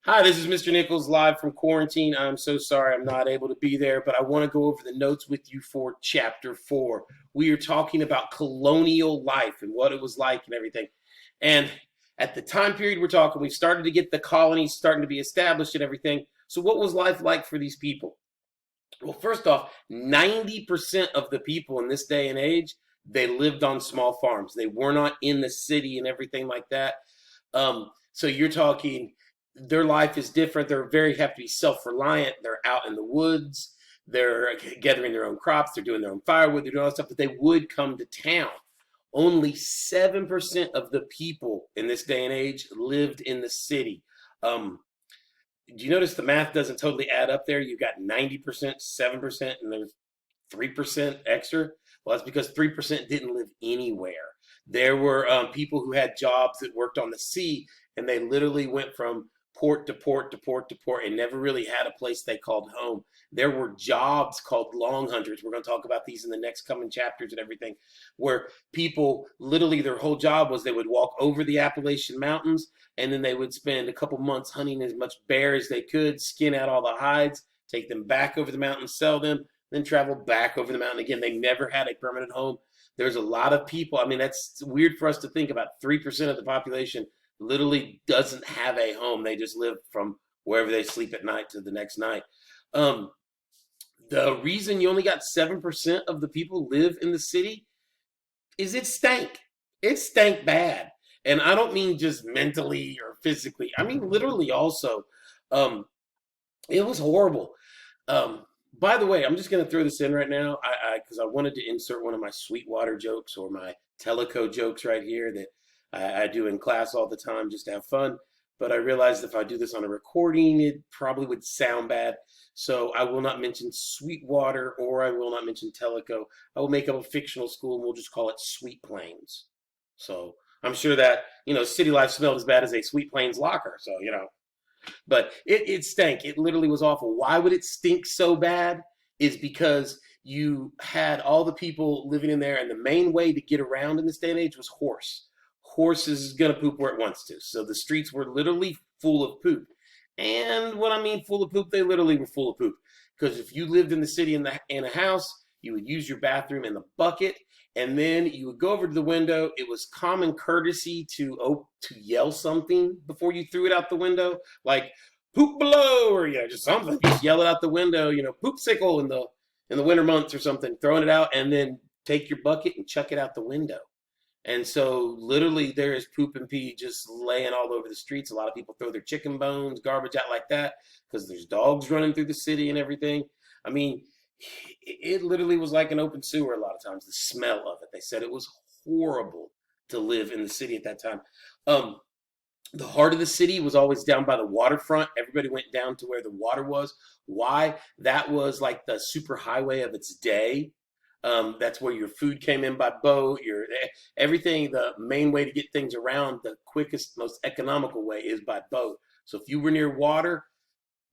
Hi, this is Mr. Nichols live from quarantine. I'm so sorry I'm not able to be there, but I want to go over the notes with you for chapter 4. We are talking about colonial life and what it was like and everything. And at the time period we're talking, we started to get the colonies starting to be established and everything. So, what was life like for these people? Well, first off, 90% of the people in this day and age, they lived on small farms. They were not in the city and everything like that. So you're talking, their life is different. They're very have to be self-reliant. They're out in the woods. They're gathering their own crops. They're doing their own firewood. They're doing all that stuff. But they would come to town. Only 7% of the people in this day and age lived in the city. Um, do you notice the math doesn't totally add up there? You've got 90%, 7%, and there's 3% extra. Well, that's because 3% didn't live anywhere. There were people who had jobs that worked on the sea, and they literally went from port to port to port to port and never really had a place they called home. There were jobs called long hunters. We're going to talk about these in the next coming chapters and everything, where people literally their whole job was they would walk over the Appalachian Mountains and then they would spend a couple months hunting as much bear as they could, skin out all the hides, take them back over the mountain, sell them, then travel back over the mountain again. They never had a permanent home. There's a lot of people. I mean, that's weird for us to think about. 3% of the population literally doesn't have a home. They just live from wherever they sleep at night to the next night. Um, the reason you only got 7% of the people live in the city is it stank. It stank bad. And I don't mean just mentally or physically. I mean literally also. Um, it was horrible. Um, by the way, I'm just going to throw this in right now, because I wanted to insert one of my Sweetwater jokes or my Teleco jokes right here that I do in class all the time just to have fun. But I realized if I do this on a recording, it probably would sound bad. So I will not mention Sweetwater or I will not mention Teleco. I will make up a fictional school and we'll just call it Sweet Plains. So I'm sure that, City Life smelled as bad as a Sweet Plains locker. So, but it stank. It literally was awful. Why would it stink so bad? Is because you had all the people living in there, and the main way to get around in this day and age was horse. Horse is gonna poop where it wants to. So the streets were literally full of poop. And when I mean full of poop, they literally were full of poop. Because if you lived in the city in a house, you would use your bathroom in the bucket, and then you would go over to the window. It was common courtesy to yell something before you threw it out the window, like poop below or just something. Just yell it out the window, poop sickle in the winter months or something, throwing it out, and then take your bucket and chuck it out the window. And so literally there is poop and pee just laying all over the streets. A lot of people throw their chicken bones, garbage out like that because there's dogs running through the city and everything. I mean, it literally was like an open sewer a lot of times, the smell of it. They said it was horrible to live in the city at that time. Um, the heart of the city was always down by the waterfront. Everybody went down to where the water was. Why? That was like the super highway of its day. That's where your food came in by boat. Your everything. The main way to get things around, the quickest, most economical way is by boat. So if you were near water,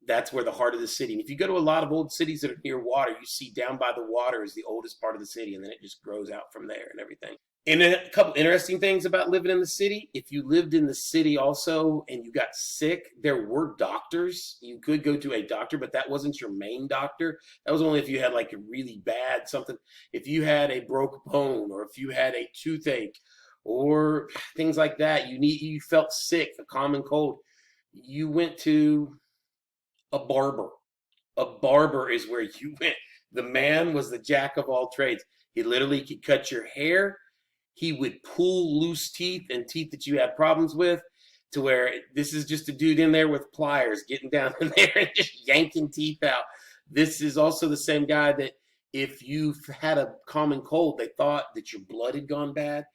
that's where the heart of the city. And if you go to a lot of old cities that are near water, you see down by the water is the oldest part of the city, and then it just grows out from there and everything. And a couple interesting things about living in the city. If you lived in the city also and you got sick, there were doctors. You could go to a doctor, but that wasn't your main doctor. That was only if you had like a really bad something. If you had a broke bone or if you had a toothache or things like that, you felt sick, a common cold, you went to a barber. A barber is where you went. The man was the jack of all trades. He literally could cut your hair. He would pull loose teeth and teeth that you had problems with, to where this is just a dude in there with pliers getting down in there and just yanking teeth out. This is also the same guy that if you've had a common cold, they thought that your blood had gone bad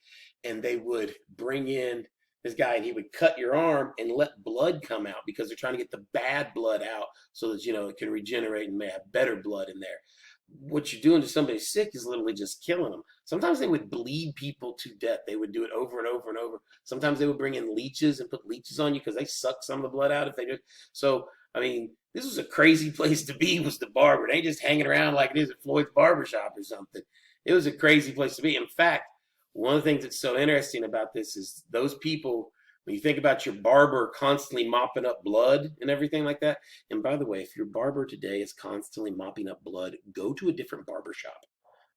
and they would bring in this guy and he would cut your arm and let blood come out because they're trying to get the bad blood out so that it can regenerate and may have better blood in there. What you're doing to somebody sick is literally just killing them. Sometimes they would bleed people to death. They would do it over and over and over. Sometimes they would bring in leeches and put leeches on you because they suck some of the blood out if they do. So, I mean, this was a crazy place to be, was the barber. They ain't just hanging around like it is at Floyd's Barbershop or something. It was a crazy place to be. In fact, one of the things that's so interesting about this is those people When you think about your barber constantly mopping up blood and everything like that, and by the way, if your barber today is constantly mopping up blood, go to a different barber shop.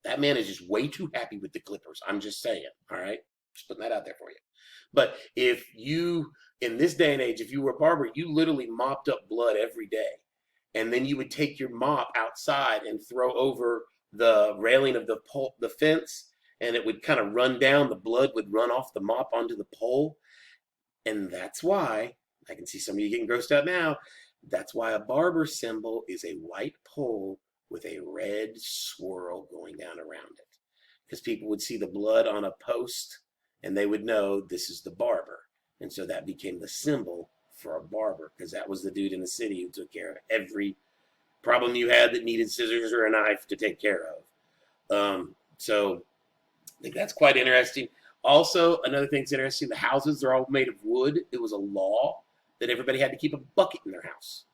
That man is just way too happy with the clippers. I'm just saying, all right? Just putting that out there for you. But if you, in this day and age, if you were a barber, you literally mopped up blood every day. And then you would take your mop outside and throw over the railing of the fence, and it would kind of run down. The blood would run off the mop onto the pole. And that's why, I can see some of you getting grossed out now, that's why a barber symbol is a white pole with a red swirl going down around it. Because people would see the blood on a post and they would know this is the barber. And so that became the symbol for a barber, because that was the dude in the city who took care of every problem you had that needed scissors or a knife to take care of. So I think that's quite interesting. Also, another thing that's interesting, the houses are all made of wood. It was a law that everybody had to keep a bucket in their house.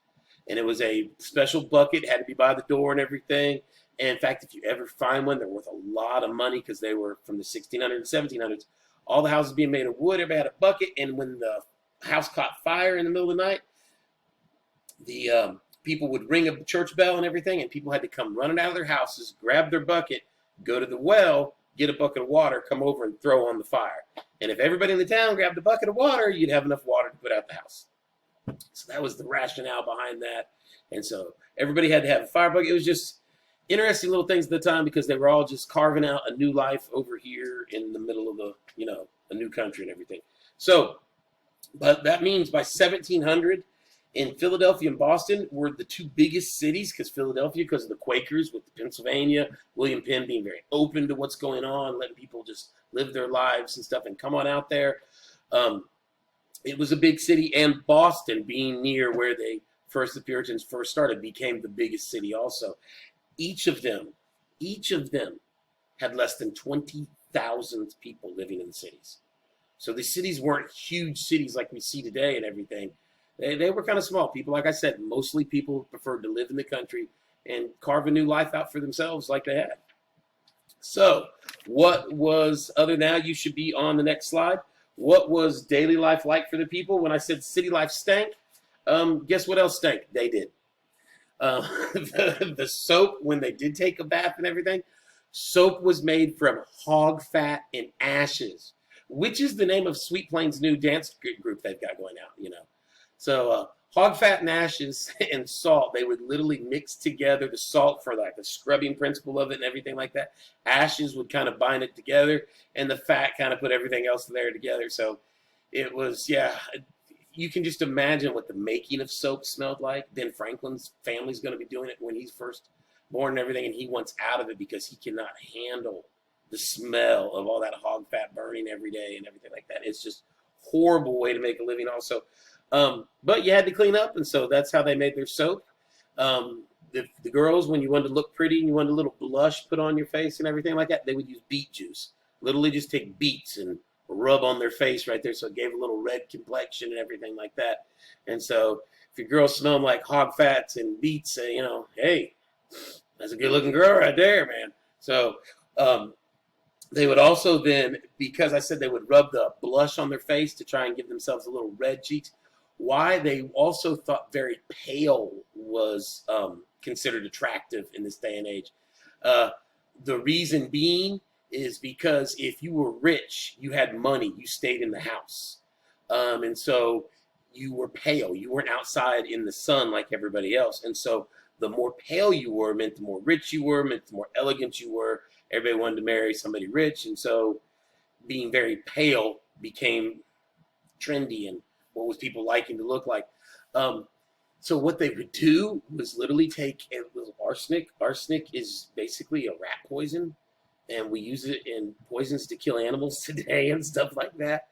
And it was a special bucket, had to be by the door and everything. And in fact, if you ever find one, they're worth a lot of money because they were from the 1600s and 1700s. All the houses being made of wood, everybody had a bucket. And when the house caught fire in the middle of the night, the people would ring a church bell and everything, and people had to come running out of their houses, grab their bucket, go to the well, get a bucket of water, come over and throw on the fire. And if everybody in the town grabbed a bucket of water, you'd have enough water to put out the house. So that was the rationale behind that. And so everybody had to have a fire bucket. It was just interesting little things at the time, because they were all just carving out a new life over here in the middle of the, a new country and everything. So, but that means by 1700, in Philadelphia and Boston were the two biggest cities, because Philadelphia, because of the Quakers with the Pennsylvania, William Penn being very open to what's going on, letting people just live their lives and stuff and come on out there. It was a big city, and Boston, being near where the Puritans first started, became the biggest city also. Each of them had less than 20,000 people living in the cities. So the cities weren't huge cities like we see today and everything. They were kind of small. People, like I said, mostly people preferred to live in the country and carve a new life out for themselves like they had. So what was, other than that, you should be on the next slide. What was daily life like for the people? When I said city life stank, guess what else stank? They did. The soap, when they did take a bath and everything, soap was made from hog fat and ashes, which is the name of Sweet Plain's new dance group they've got going out, So hog fat and ashes and salt, they would literally mix together the salt for like the scrubbing principle of it and everything like that. Ashes would kind of bind it together, and the fat kind of put everything else there together. So it was, yeah, you can just imagine what the making of soap smelled like. Ben Franklin's family's going to be doing it when he's first born and everything, and he wants out of it because he cannot handle the smell of all that hog fat burning every day and everything like that. It's just a horrible way to make a living also. But you had to clean up, and so that's how they made their soap. The girls, when you wanted to look pretty and you wanted a little blush put on your face and everything like that, they would use beet juice. Literally just take beets and rub on their face right there, so it gave a little red complexion and everything like that. And so if your girl smelled like hog fats and beets, hey, that's a good-looking girl right there, man. So they would also then, because I said they would rub the blush on their face to try and give themselves a little red cheeks, why they also thought very pale was considered attractive in this day and age. The reason being is because if you were rich, you had money, you stayed in the house. And so you were pale. You weren't outside in the sun like everybody else. And so the more pale you were meant the more rich you were, meant the more elegant you were. Everybody wanted to marry somebody rich. And so being very pale became trendy and what was people liking to look like. So what they would do was literally take a little arsenic. Arsenic is basically a rat poison, and we use it in poisons to kill animals today and stuff like that.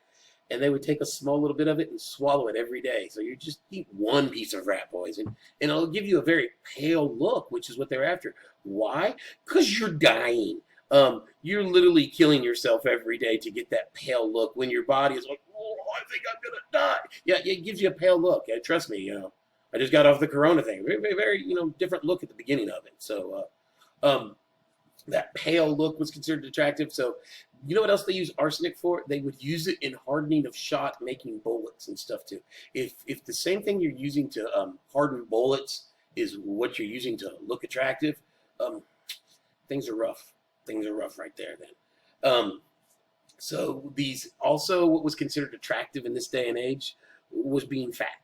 And they would take a small little bit of it and swallow it every day. So you just eat one piece of rat poison, and it'll give you a very pale look, which is what they're after. Why? Because you're dying. You're literally killing yourself every day to get that pale look when your body is like, oh, I think I'm going to die. Yeah, it gives you a pale look. Yeah, trust me, I just got off the corona thing. Very, very, different look at the beginning of it. So, That pale look was considered attractive. So, you know what else they use arsenic for? They would use it in hardening of shot, making bullets and stuff too. If the same thing you're using to harden bullets is what you're using to look attractive, um, things are rough. Things are rough right there. Then, so these also what was considered attractive in this day and age was being fat.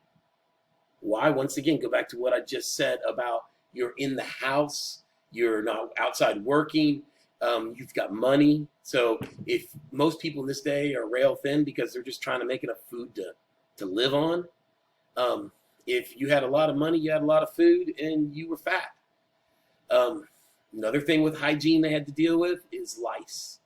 Why? Once again, go back to what I just said about you're in the house, you're not outside working, you've got money. So if most people in this day are rail thin because they're just trying to make enough food to live on, if you had a lot of money, you had a lot of food, and you were fat. Another thing with hygiene they had to deal with is lice.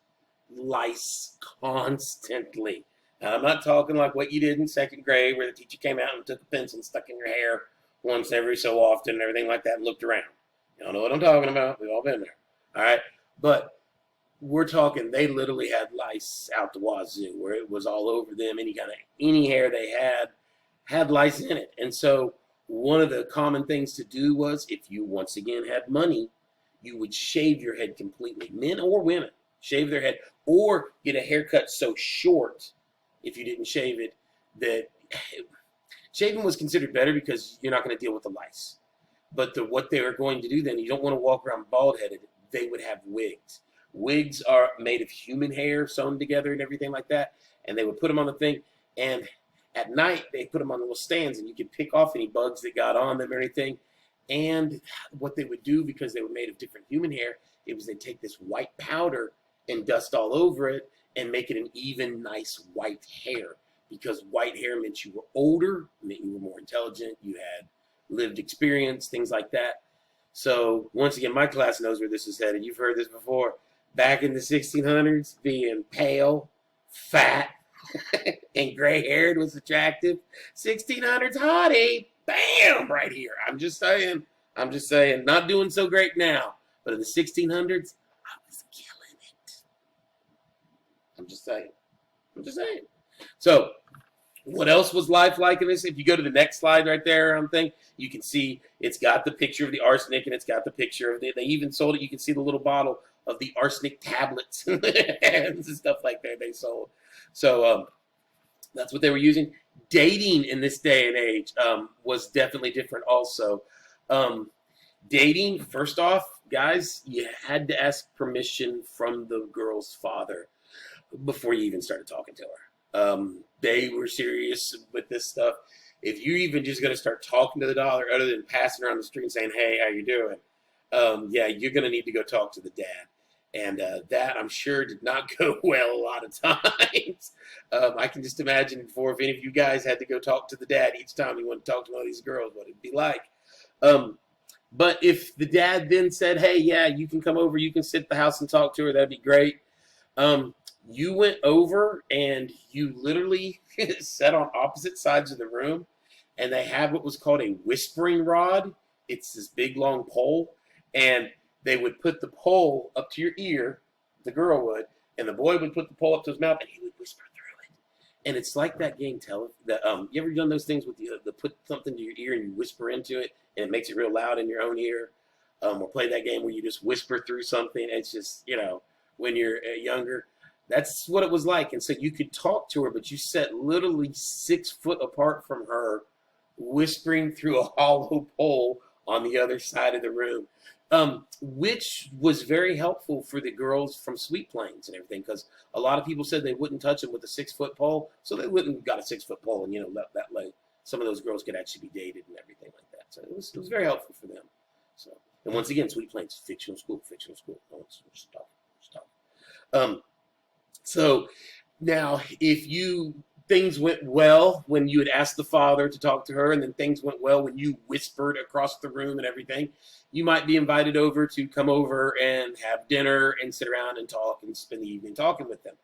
Lice constantly. Now, I'm not talking like what you did in second grade where the teacher came out and took a pencil and stuck in your hair once every so often and everything like that and looked around. Y'all know what I'm talking about. We've all been there. All right. But we're talking they literally had lice out the wazoo where it was all over them. Any hair they had lice in it. And so one of the common things to do was if you once again had money, you would shave your head completely. Men or women, shave their head or get a haircut so short if you didn't shave it that shaving was considered better because you're not going to deal with the lice. But what they were going to do then, you don't want to walk around bald-headed. They would have wigs. Wigs are made of human hair sewn together and everything like that. And they would put them on the thing. And at night, they put them on little stands, and you could pick off any bugs that got on them or anything. And what they would do, because they were made of different human hair, it was they'd take this white powder and dust all over it and make it an even, nice white hair. Because white hair meant you were older, meant you were more intelligent, you had lived experience, things like that. So once again, my class knows where this is headed. You've heard this before. Back in the 1600s, being pale, fat, and gray-haired was attractive. 1600s hottie, bam, right here. I'm just saying. Not doing so great now. But in the 1600s, I was killing it. I'm just saying. So, what else was life like in this? If you go to the next slide right there, you can see it's got the picture of the arsenic and it's got the picture of they even sold it. You can see the little bottle of the arsenic tablets and stuff like that they sold. So that's what they were using. Dating in this day and age was definitely different also. Dating, first off, guys, you had to ask permission from the girl's father before you even started talking to her. They were serious with this stuff. If you're even just going to start talking to the daughter other than passing her on the street and saying, hey, how you doing? Yeah, you're going to need to go talk to the dad. And that, I'm sure, did not go well a lot of times. I can just imagine if any of you guys had to go talk to the dad each time you want to talk to one of these girls, what it'd be like. But if the dad then said, hey, yeah, you can come over, you can sit at the house and talk to her, that'd be great. You went over and you literally sat on opposite sides of the room, and they had what was called a whispering rod. It's this big, long pole, and they would put the pole up to your ear, the girl would, and the boy would put the pole up to his mouth, and he would whisper through it. And it's like that game, you ever done those things with the put something to your ear and you whisper into it, and it makes it real loud in your own ear? Or play that game where you just whisper through something. It's just, when you're younger. That's what it was like. And so you could talk to her, but you sat literally 6 foot apart from her, whispering through a hollow pole on the other side of the room, which was very helpful for the girls from Sweet Plains and everything, because a lot of people said they wouldn't touch them with a 6 foot pole, so they wouldn't have got a 6 foot pole and, let that lay. Some of those girls could actually be dated and everything like that. So it was very helpful for them. So, and once again, Sweet Plains, fictional school. No, it's stuff. So now, if things went well when you had asked the father to talk to her, and then things went well when you whispered across the room and everything, you might be invited over to come over and have dinner and sit around and talk and spend the evening talking with them.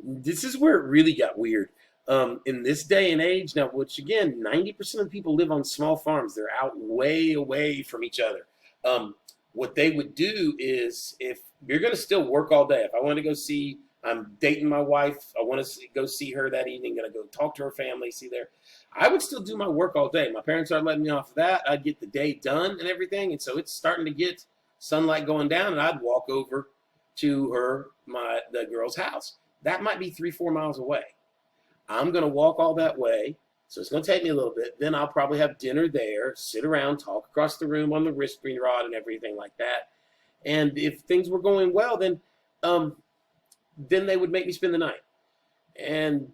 This is where it really got weird. In this day and age now, which again, 90% of people live on small farms. They're out way away from each other. What they would do is, if you're going to still work all day, if I want to go see, I'm dating my wife, I want to go see her that evening, going to go talk to her family, see there, I would still do my work all day. My parents aren't letting me off of that. I'd get the day done and everything. And so it's starting to get sunlight going down, and I'd walk over to the girl's house. That might be 3-4 miles away. I'm going to walk all that way, so it's going to take me a little bit. Then I'll probably have dinner there, sit around, talk across the room on the wrist screen rod and everything like that. And if things were going well, then they would make me spend the night. And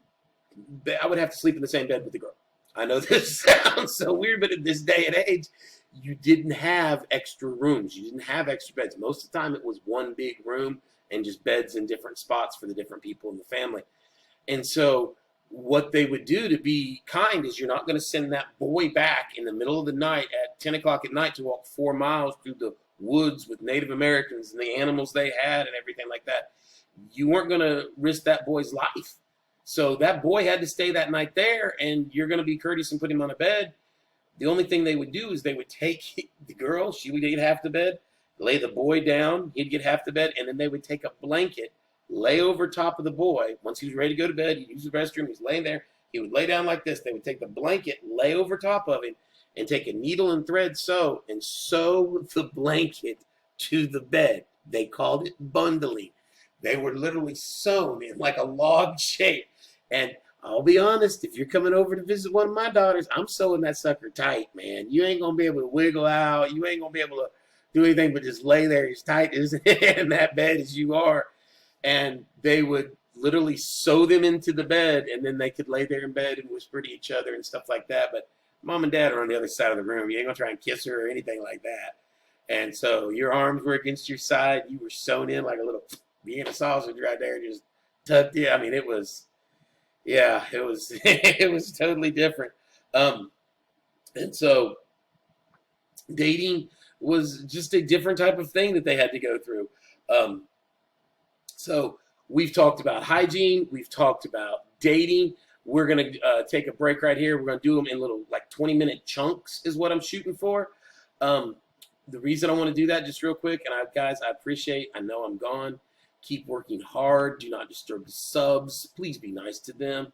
I would have to sleep in the same bed with the girl. I know this sounds so weird, but in this day and age, you didn't have extra rooms. You didn't have extra beds. Most of the time, it was one big room and just beds in different spots for the different people in the family. And so what they would do to be kind is, you're not going to send that boy back in the middle of the night at 10 o'clock at night to walk 4 miles through the woods with Native Americans and the animals they had and everything like that. You weren't going to risk that boy's life. So that boy had to stay that night there, and you're going to be courteous and put him on a bed. The only thing they would do is they would take the girl, she would get half the bed, lay the boy down, he'd get half the bed, and then they would take a blanket, lay over top of the boy. Once he was ready to go to bed, he'd use the restroom, he's laying there, he would lay down like this. They would take the blanket, lay over top of him, and take a needle and thread sew the blanket to the bed. They called it bundling. They were literally sewn in like a log shape. And I'll be honest, if you're coming over to visit one of my daughters, I'm sewing that sucker tight, man. You ain't going to be able to wiggle out. You ain't going to be able to do anything but just lay there as tight as in that bed as you are. And they would literally sew them into the bed, and then they could lay there in bed and whisper to each other and stuff like that. But mom and dad are on the other side of the room. You ain't going to try and kiss her or anything like that. And so your arms were against your side. You were sewn in like a little Vienna sausage right there, just tucked in. I mean, it was... yeah, it was it was totally different. And so dating was just a different type of thing that they had to go through. So we've talked about hygiene. We've talked about dating. We're going to take a break right here. We're going to do them in little like 20-minute chunks is what I'm shooting for. The reason I want to do that just real quick, and guys, I appreciate, I know I'm gone. Keep working hard. Do not disturb the subs. Please be nice to them.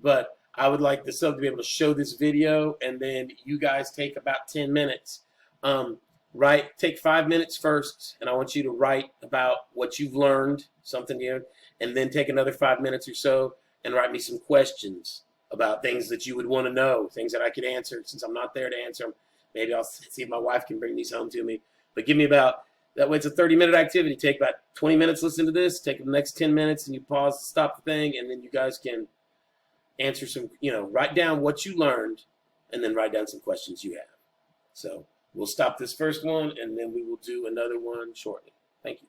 But I would like the sub to be able to show this video, and then you guys take about 10 minutes. Take 5 minutes first, and I want you to write about what you've learned, something new, and then take another 5 minutes or so and write me some questions about things that you would want to know, things that I could answer since I'm not there to answer them. Maybe I'll see if my wife can bring these home to me. But give me about... that way it's a 30-minute activity. Take about 20 minutes, listen to this. Take the next 10 minutes, and you pause, stop the thing, and then you guys can answer some, write down what you learned, and then write down some questions you have. So we'll stop this first one, and then we will do another one shortly. Thank you.